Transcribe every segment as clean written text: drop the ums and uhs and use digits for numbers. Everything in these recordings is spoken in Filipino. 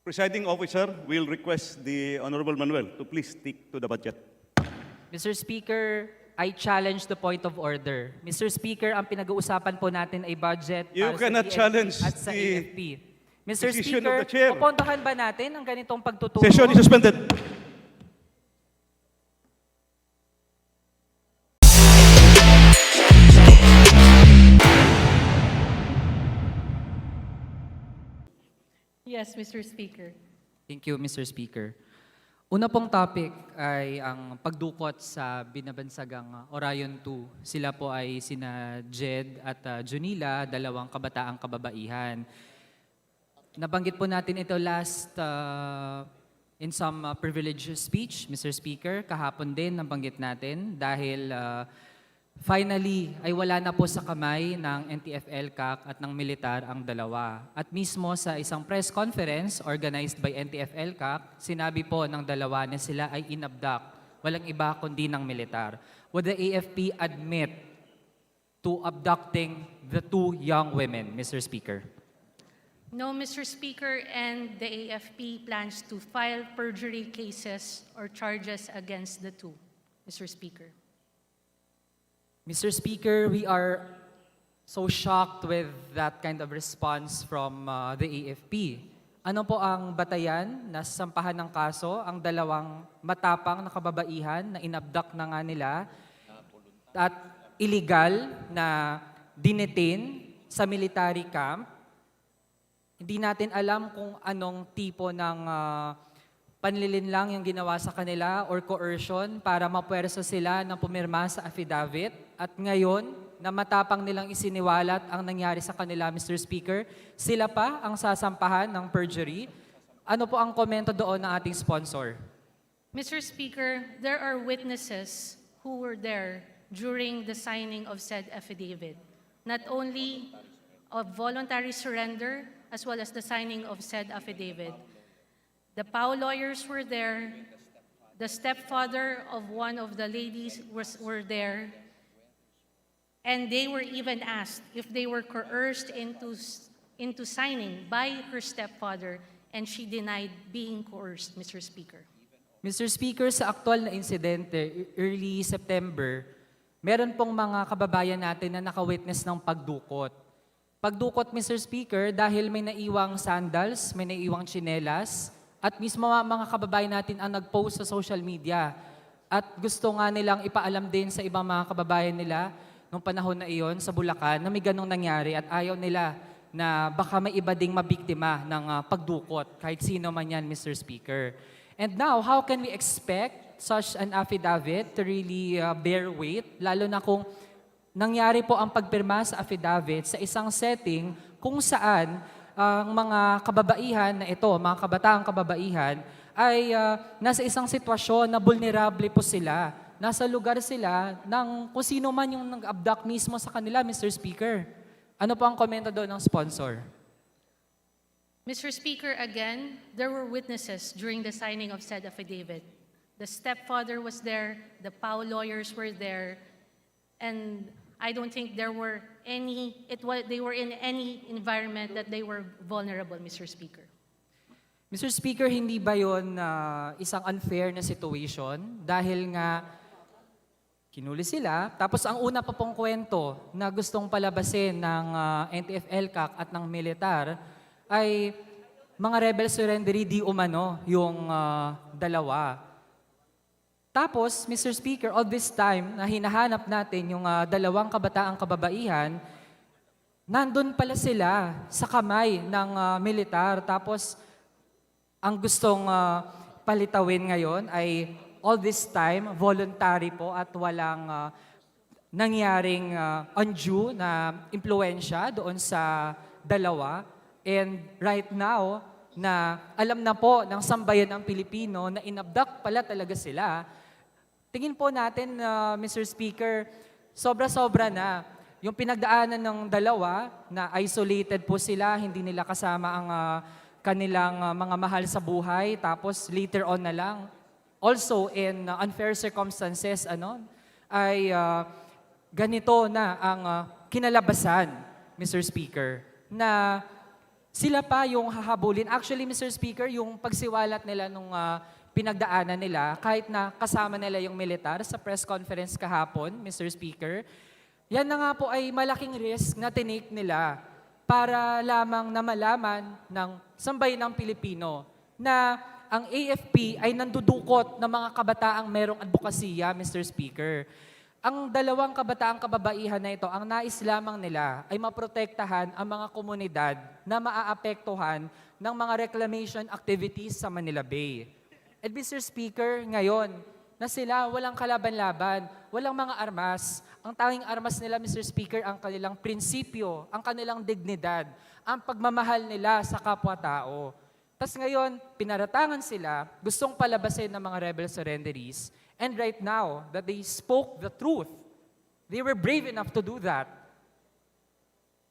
Presiding officer will request the Honorable Manuel to please stick to the budget. Mr. Speaker, I challenge the point of order. Mr. Speaker, ang pinag-uusapan po natin ay budget You para cannot sa DFP challenge at sa the AFP. Mr. decision of Speaker, the chair. pupuntahan ba natin ang ganitong pagtutulong? Session is suspended. Yes, Mr. Speaker. Thank you, Mr. Speaker. Una pong topic ay ang pagdukot sa binabansagang Orion 2. Sila po ay sina Jed at Junila, dalawang kabataang kababaihan. Nabanggit po natin ito last in some privileged speech, Mr. Speaker. Kahapon din nabanggit natin dahil finally ay wala na po sa kamay ng NTF-ELCAC at ng militar ang dalawa. At mismo sa isang press conference organized by NTF-ELCAC, sinabi po ng dalawa na sila ay inabduct. Walang iba kundi ng militar. Would the AFP admit to abducting the two young women, Mr. Speaker? No, Mr. Speaker, and the AFP plans to file perjury cases or charges against the two, Mr. Speaker. Mr. Speaker, we are so shocked with that kind of response from the AFP. Ano po ang batayan na sampahan ng kaso ang dalawang matapang na kababaihan na inabduct na nga nila at illegal na dinetain sa military camp? Hindi natin alam kung anong tipo ng panlilinlang yung ginawa sa kanila or coercion para mapuwersa sila na pumirma sa affidavit. At ngayon, na matapang nilang isiniwalat ang nangyari sa kanila, Mr. Speaker, sila pa ang sasampahan ng perjury. Ano po ang komento doon ng ating sponsor? Mr. Speaker, there are witnesses who were there during the signing of said affidavit. Not only of voluntary surrender, as well as the signing of said affidavit. The POW lawyers were there. The stepfather of one of the ladies were there. And they were even asked if they were coerced into signing by her stepfather, and she denied being coerced, Mr. Speaker. Mr. Speaker, sa aktual na insidente, early September, meron pong mga kababayan natin na nakawitness ng pagdukot. Pagdukot, Mr. Speaker, dahil may naiwang sandals, may naiwang tsinelas, at mismo mga kababayan natin ang nag-post sa social media. At gusto nga nilang ipaalam din sa ibang mga kababayan nila nung panahon na iyon sa Bulacan na may ganong nangyari at ayaw nila na baka may iba ding mabiktima ng pagdukot, kahit sino man yan, Mr. Speaker. And now, how can we expect such an affidavit to really bear weight, lalo na kung nangyari po ang pagpirma sa affidavit sa isang setting kung saan ang mga kababaihan na ito, mga kabataang kababaihan, ay nasa isang sitwasyon na vulnerable po sila. Nasa lugar sila ng kung sino man yung nag-abduct mismo sa kanila, Mr. Speaker. Ano po ang komento doon ng sponsor? Mr. Speaker, again, there were witnesses during the signing of said affidavit. The stepfather was there, the POW lawyers were there, and I don't think there were they were in any environment that they were vulnerable, Mr. Speaker. Mr. Speaker, hindi ba yun isang unfair na situation? Dahil nga, kinuli sila, tapos ang una pa pong kwento na gustong palabasin ng NTF-ELCAC at ng militar ay mga rebel surrendery di umano yung dalawa. Tapos, Mr. Speaker, all this time na hinahanap natin yung dalawang kabataang kababaihan, nandun pala sila sa kamay ng militar. Tapos, ang gustong palitawin ngayon ay all this time, voluntary po at walang nangyaring undue na impluensya doon sa dalawa. And right now, na alam na po ng sambayan ng Pilipino na inabduct pala talaga sila, tingin po natin, Mr. Speaker, sobra-sobra na. Yung pinagdaanan ng dalawa na isolated po sila, hindi nila kasama ang kanilang mga mahal sa buhay, tapos later on na lang. Also, in unfair circumstances, ay ganito na ang kinalabasan, Mr. Speaker, na sila pa yung hahabulin. Actually, Mr. Speaker, yung pagsiwalat nila nung pinagdaanan nila, kahit na kasama nila yung militar sa press conference kahapon, Mr. Speaker, yan na nga po ay malaking risk na tinake nila para lamang na malaman ng sambayanang Pilipino na ang AFP ay nandudukot ng mga kabataang merong advokasya, Mr. Speaker. Ang dalawang kabataang kababaihan na ito, ang nais lamang nila ay maprotektahan ang mga komunidad na maaapektuhan ng mga reclamation activities sa Manila Bay. And Mr. Speaker, ngayon, na sila walang kalaban-laban, walang mga armas. Ang tanging armas nila, Mr. Speaker, ang kanilang prinsipyo, ang kanilang dignidad, ang pagmamahal nila sa kapwa-tao. Tapos ngayon, pinaratangan sila, gustong palabasin ng mga rebel surrenderies. And right now, that they spoke the truth, they were brave enough to do that.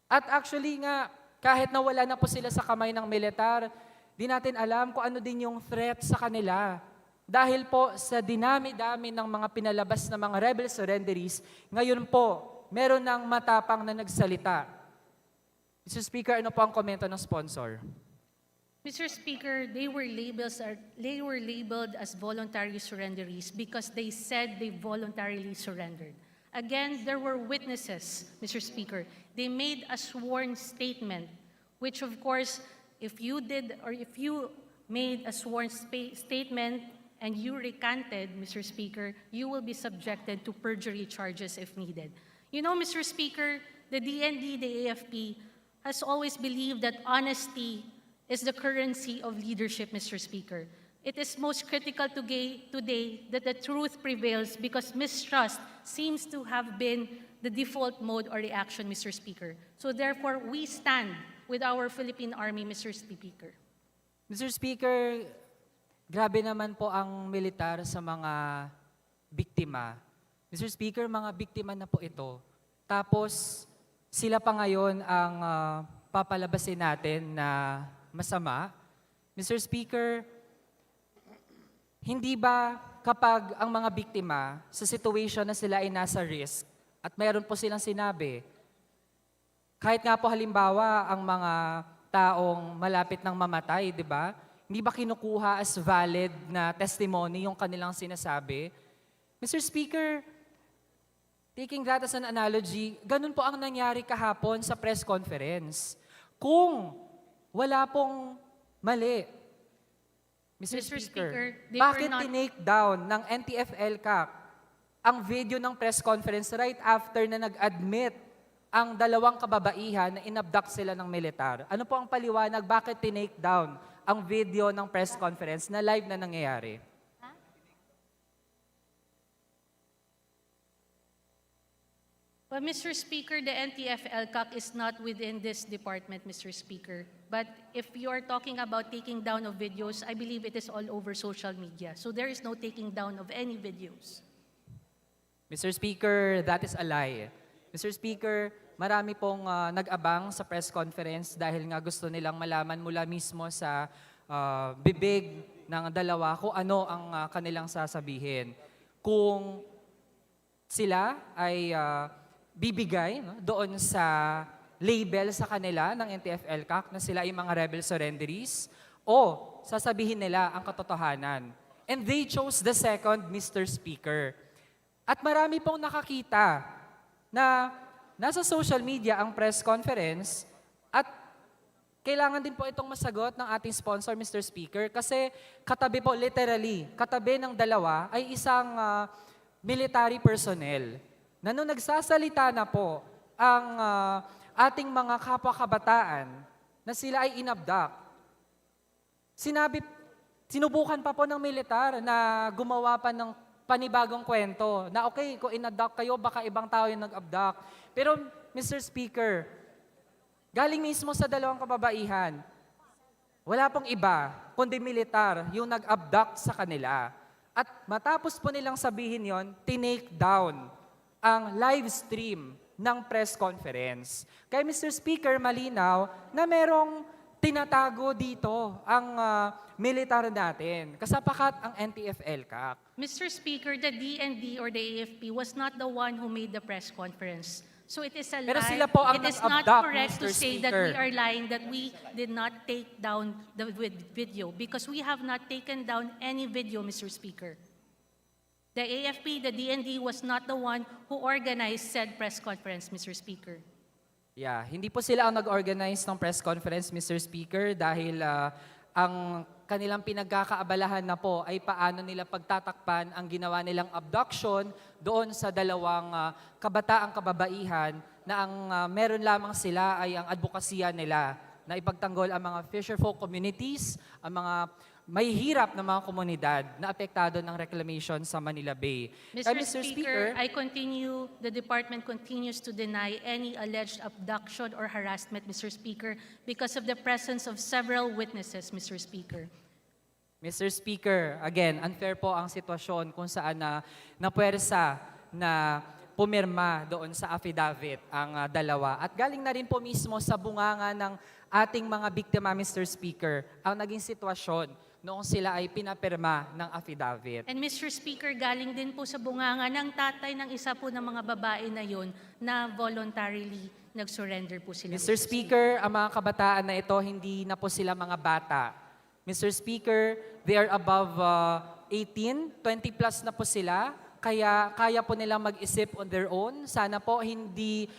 At actually nga, kahit nawala na po sila sa kamay ng militar, di natin alam kung ano din yung threat sa kanila. Dahil po sa dinami-dami ng mga pinalabas na mga rebel surrenderies, ngayon po, meron ng matapang na nagsalita. Mr. Speaker, ano po ang komento ng sponsor? Mr. Speaker, they were labeled as voluntary surrenderies because they said they voluntarily surrendered. Again, there were witnesses, Mr. Speaker. They made a sworn statement, which of course, if you made a sworn statement and you recanted, Mr. Speaker, you will be subjected to perjury charges if needed. You know, Mr. Speaker, the DND, the AFP, has always believed that honesty is the currency of leadership, Mr. Speaker. It is most critical today that the truth prevails because mistrust seems to have been the default mode or reaction, Mr. Speaker. So therefore, we stand with our Philippine Army, Mr. Speaker. Mr. Speaker, grabe naman po ang militar sa mga biktima. Mr. Speaker, mga biktima na po ito. Tapos, sila pa ngayon ang papalabasin natin na masama. Mr. Speaker, hindi ba kapag ang mga biktima sa situation na sila ay nasa risk at mayroon po silang sinabi, kahit nga po halimbawa ang mga taong malapit ng mamatay, di ba? Hindi ba kinukuha as valid na testimony yung kanilang sinasabi? Mr. Speaker, taking that as an analogy, ganun po ang nangyari kahapon sa press conference. Kung wala pong mali, Mr. Mr. Speaker, Speaker, they bakit were not- tinake down ng NTF-ELCAC ang video ng press conference right after na nag-admit ang dalawang kababaihan na inabduct sila ng militar? Ano po ang paliwanag? Bakit tinake down ang video ng press conference na live na nangyayari? Well, Mr. Speaker, the NTF-ELCAC is not within this department, Mr. Speaker. But if you are talking about taking down of videos, I believe it is all over social media. So there is no taking down of any videos. Mr. Speaker, that is a lie. Mr. Speaker, marami pong nag-abang sa press conference dahil nga gusto nilang malaman mula mismo sa bibig ng dalawa kung ano ang kanilang sasabihin. Kung sila ay bibigay doon sa label sa kanila ng NTF-ELCAC na sila ay mga rebel surrenderies o sasabihin nila ang katotohanan. And they chose the second, Mr. Speaker. At marami pong nakakita na nasa social media ang press conference at kailangan din po itong masagot ng ating sponsor, Mr. Speaker, kasi katabi po, literally, katabi ng dalawa ay isang military personnel na nung nagsasalita na po ang ating mga kapwa-kabataan na sila ay inabduct. Sinubukan pa po ng militar na gumawa pa ng panibagong kwento na okay, kung inabduct kayo, baka ibang tao yung nag-abduct. Pero Mr. Speaker, galing mismo sa dalawang kababaihan, wala pong iba kundi militar yung nag-abduct sa kanila. At matapos po nilang sabihin yon, tinake down ang live stream ng press conference. Kaya Mr. Speaker, malinaw na merong tinatago dito ang militar natin. Kasapakat ang NTF-ELCAC. Mr. Speaker, the DND or the AFP was not the one who made the press conference. So it is a Pero lie. sila po ang It is not nag-abduct, correct to Mr. say that we Speaker. are lying, that we did not take down the video, because we have not taken down any video, Mr. Speaker. The AFP, the DND was not the one who organized said press conference, Mr. Speaker. Yeah, hindi po sila ang nag-organize ng press conference, Mr. Speaker, dahil ang kanilang pinagkakaabalahan na po ay paano nila pagtatakpan ang ginawa nilang abduction doon sa dalawang kabataang kababaihan na ang meron lamang sila ay ang advokasya nila na ipagtanggol ang mga fisherfolk communities, ang mga may hirap na mga komunidad na apektado ng reclamation sa Manila Bay. Mr. Speaker, the department continues to deny any alleged abduction or harassment, Mr. Speaker, because of the presence of several witnesses, Mr. Speaker. Mr. Speaker, again, unfair po ang sitwasyon kung saan napuwersa na pumirma doon sa affidavit ang dalawa. At galing na rin po mismo sa bunganga ng ating mga biktima, Mr. Speaker, ang naging sitwasyon noong sila ay pinapirma ng affidavit. And Mr. Speaker, galing din po sa bunganga ng tatay ng isa po ng mga babae na yon na voluntarily nag-surrender po sila. Mr. Speaker, ang mga kabataan na ito, hindi na po sila mga bata. Mr. Speaker, they are above 18, 20 plus na po sila, kaya kaya po nilang mag-isip on their own. Sana po hindi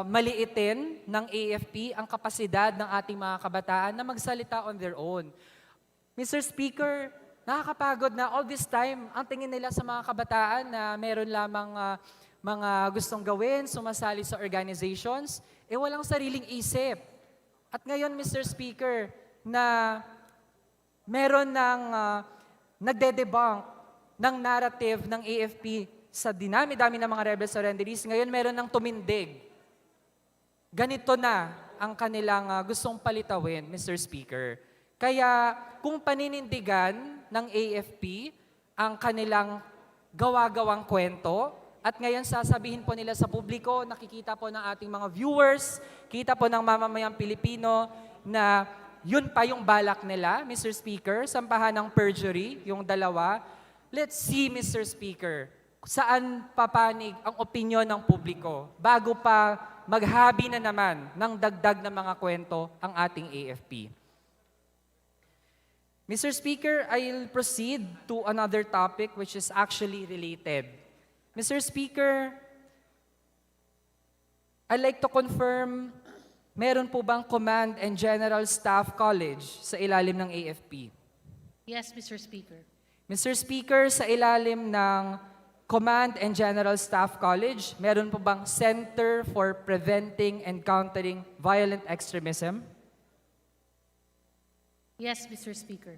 maliitin ng AFP ang kapasidad ng ating mga kabataan na magsalita on their own. Mr. Speaker, nakakapagod na all this time ang tingin nila sa mga kabataan na meron lamang mga gustong gawin, sumasali sa organizations, walang sariling isip. At ngayon, Mr. Speaker, na meron ng nagde-debunk ng narrative ng AFP sa dinami-dami ng mga rebel surrenderies, ngayon meron ng tumindig. Ganito na ang kanilang gustong palitawin, Mr. Speaker. Kaya kung paninindigan ng AFP ang kanilang gawa-gawang kwento, at ngayon sasabihin po nila sa publiko, nakikita po ng ating mga viewers, kita po ng mamamayang Pilipino na yun pa yung balak nila, Mr. Speaker, sampahan ng perjury, yung dalawa. Let's see, Mr. Speaker, saan papanig ang opinyon ng publiko bago pa maghabi na naman ng dagdag na mga kwento ang ating AFP. Mr. Speaker, I'll proceed to another topic which is actually related. Mr. Speaker, I'd like to confirm, meron po bang Command and General Staff College sa ilalim ng AFP? Yes, Mr. Speaker. Mr. Speaker, sa ilalim ng Command and General Staff College, meron po bang Center for Preventing and Countering Violent Extremism? Yes, Mr. Speaker.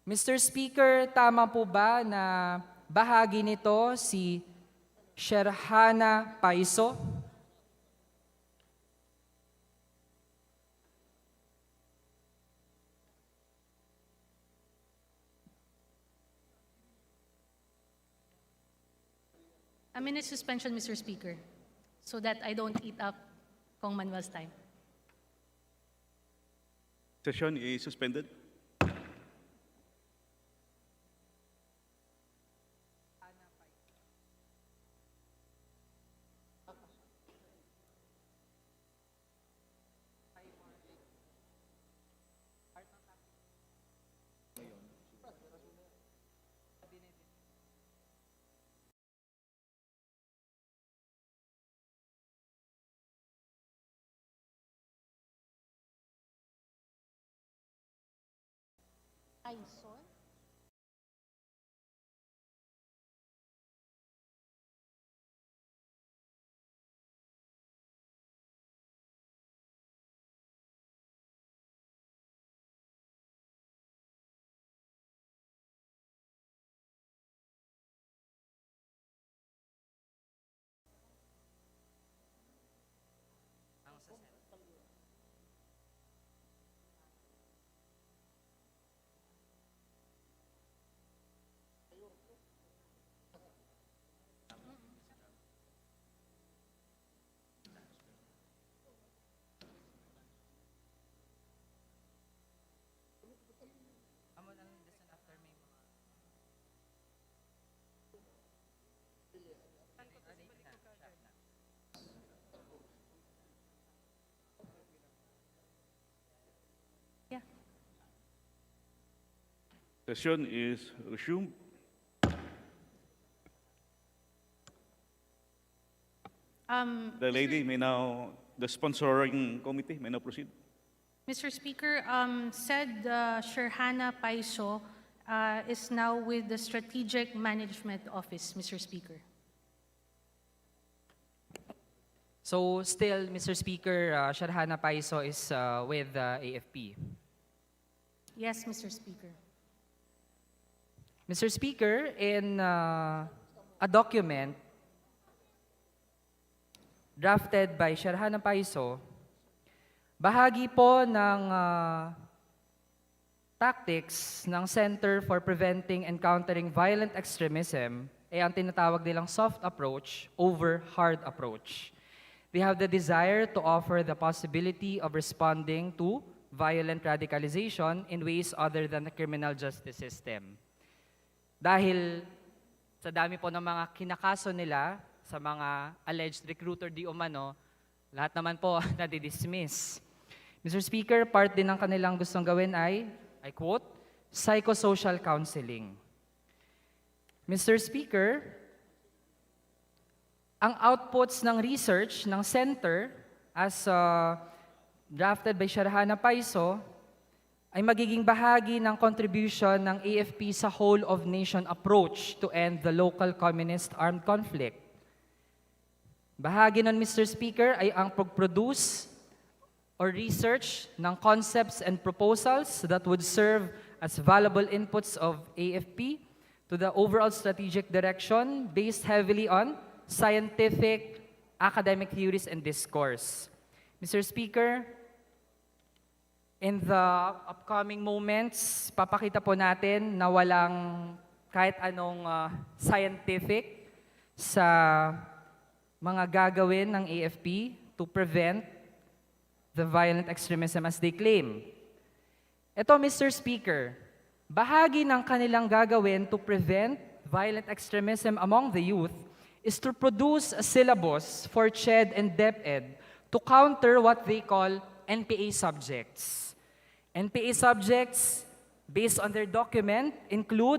Mr. Speaker, tama po ba na bahagi nito si Sherhana Paiso? A minute suspension, Mr. Speaker, so that I don't eat up Kong Manuel's time. Session is suspended. Aison? Session is resumed. The lady may now, the sponsoring committee may now proceed. Mr. Speaker, said Sherhana Paiso is now with the Strategic Management Office, Mr. Speaker. So still, Mr. Speaker, Sharhana Paiso is with AFP. Yes, Mr. Speaker. Mr. Speaker, in a document drafted by Sharhana Paiso, bahagi po ng tactics ng Center for Preventing and Countering Violent Extremism ay ang tinatawag nilang soft approach over hard approach. They have the desire to offer the possibility of responding to violent radicalization in ways other than the criminal justice system. Dahil sa dami po ng mga kinakaso nila sa mga alleged recruiter di umano, lahat naman po nadidismiss. Mr. Speaker, part din ng kanilang gustong gawin ay, I quote, psychosocial counseling. Mr. Speaker, ang outputs ng research ng center as drafted by Sharhana Paiso ay magiging bahagi ng contribution ng AFP sa whole-of-nation approach to end the local communist armed conflict. Bahagi nun, Mr. Speaker, ay ang pag-produce or research ng concepts and proposals that would serve as valuable inputs of AFP to the overall strategic direction based heavily on scientific, academic theories, and discourse. Mr. Speaker, in the upcoming moments, papakita po natin na walang kahit anong scientific sa mga gagawin ng AFP to prevent the violent extremism as they claim. Ito, Mr. Speaker, bahagi ng kanilang gagawin to prevent violent extremism among the youth is to produce a syllabus for CHED and DepEd to counter what they call NPA subjects. NPA subjects, based on their document, include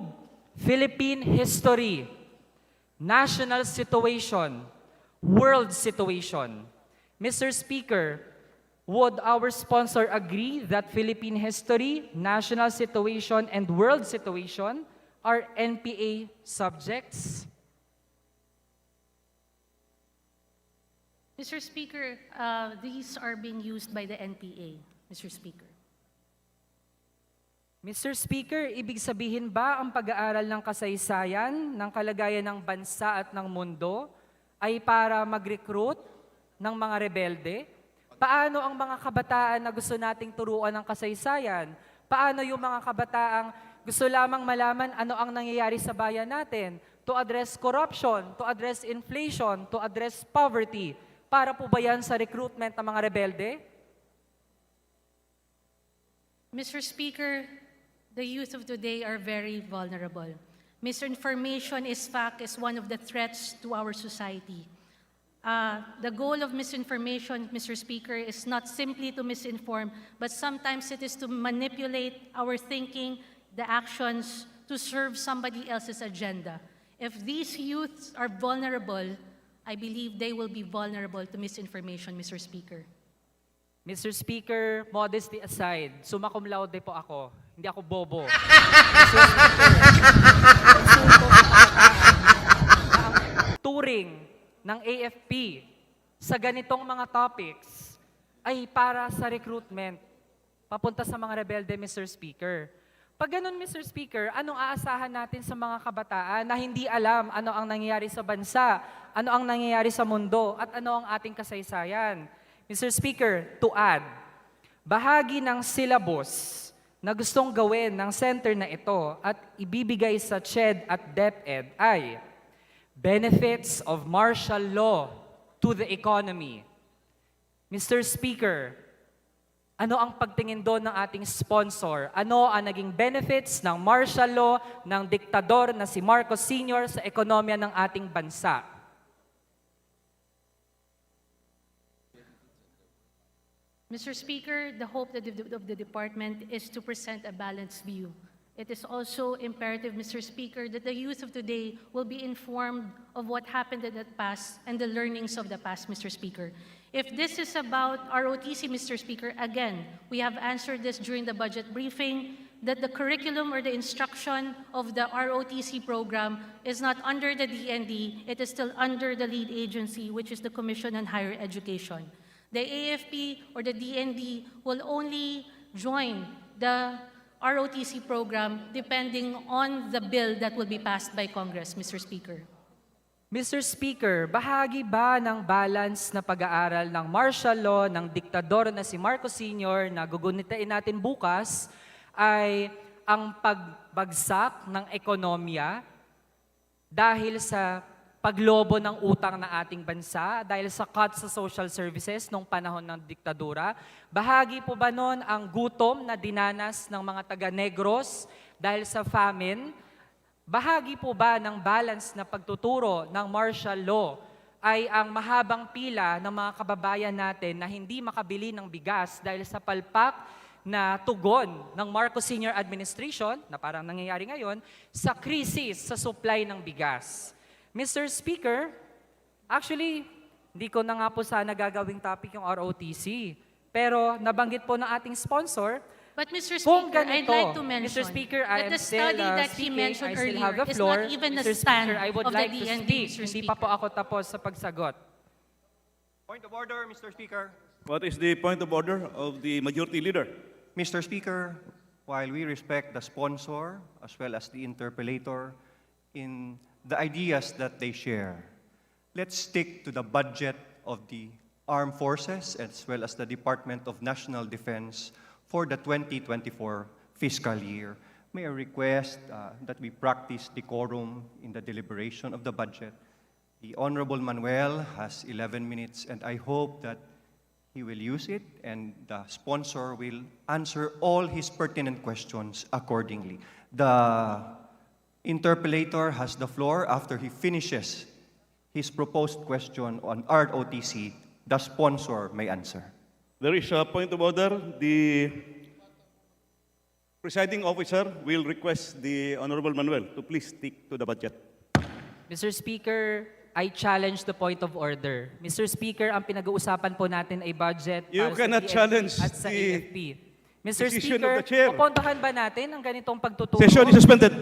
Philippine history, national situation, world situation. Mr. Speaker, would our sponsor agree that Philippine history, national situation, and world situation are NPA subjects? Mr. Speaker, these are being used by the NPA, Mr. Speaker. Mr. Speaker, ibig sabihin ba ang pag-aaral ng kasaysayan, ng kalagayan ng bansa at ng mundo ay para mag-recruit ng mga rebelde? Paano ang mga kabataan na gusto nating turuan ng kasaysayan? Paano yung mga kabataang gusto lamang malaman ano ang nangyayari sa bayan natin? To address corruption, to address inflation, to address poverty. Para po ba yan sa recruitment ng mga rebelde? Mr. Speaker, the youth of today are very vulnerable. Misinformation is one of the threats to our society. The goal of misinformation, Mr. Speaker, is not simply to misinform, but sometimes it is to manipulate our thinking, the actions, to serve somebody else's agenda. If these youths are vulnerable, I believe they will be vulnerable to misinformation, Mr. Speaker. Mr. Speaker, modesty aside, summa cum laude po ako. Hindi ako bobo. Mr. Speaker, insulto po na ang turing ng AFP sa ganitong mga topics ay para sa recruitment papunta sa mga rebelde, Mr. Speaker. Pag ganun, Mr. Speaker, anong aasahan natin sa mga kabataan na hindi alam ano ang nangyayari sa bansa, ano ang nangyayari sa mundo, at ano ang ating kasaysayan? Mr. Speaker, to add, bahagi ng syllabus na gustong gawin ng center na ito at ibibigay sa CHED at DepEd ay benefits of martial law to the economy. Mr. Speaker, ano ang pagtingin doon ng ating sponsor? Ano ang naging benefits ng martial law ng diktador na si Marcos Sr. sa ekonomiya ng ating bansa? Mr. Speaker, the hope of the department is to present a balanced view. it is also imperative, Mr. Speaker, that the youth of today will be informed of what happened in the past and the learnings of the past, Mr. Speaker. If this is about ROTC, Mr. Speaker, again, we have answered this during the budget briefing, that the curriculum or the instruction of the ROTC program is not under the DND, it is still under the lead agency, which is the Commission on Higher Education. The AFP or the DND will only join the ROTC program depending on the bill that will be passed by Congress, Mr. Speaker. Mr. Speaker, bahagi ba ng balance na pag-aaral ng martial law ng diktador na si Marcos Sr. na gugunitain natin bukas ay ang pagbagsak ng ekonomiya dahil sa paglobo ng utang na ating bansa, dahil sa cut sa social services nung panahon ng diktadura? Bahagi po ba nun ang gutom na dinanas ng mga taga-Negros dahil sa famine? Bahagi po ba ng balance na pagtuturo ng martial law ay ang mahabang pila ng mga kababayan natin na hindi makabili ng bigas dahil sa palpak na tugon ng Marcos Sr. Administration, na parang nangyayari ngayon, sa krisis sa supply ng bigas? Mr. Speaker, actually, hindi ko na nga po sana gagawing topic yung ROTC. Pero nabanggit po ng ating sponsor, But Mr. kung Speaker, I'd ganito, like to mention Mr. Speaker, I that am the still study that he speaking, mentioned I still have earlier the is floor. not even a Mr. stand Speaker, I would of like the to DND, speak. Mr. Hindi Speaker. pa po ako tapos sa pagsagot. Point of order, Mr. Speaker. What is the point of order of the majority leader? Mr. Speaker, while we respect the sponsor as well as the interpellator in the ideas that they share, let's stick to the budget of the Armed Forces as well as the Department of National Defense for the 2024 fiscal year. May I request that we practice decorum in the deliberation of the budget. The Honorable Manuel has 11 minutes, and I hope that he will use it, and the sponsor will answer all his pertinent questions accordingly. The interpellator has the floor after he finishes his proposed question on ROTC. The sponsor may answer. There is a point of order. The presiding officer will request the Honorable Manuel to please stick to the budget. Mr. Speaker, I challenge the point of order. Mr. Speaker, ang pinag-uusapan po natin ay budget You para cannot sa challenge PNP at sa the AFP. Mr. decision of Speaker, the chair. pupuntahan ba natin ang ganitong pagtuturo? Session is suspended.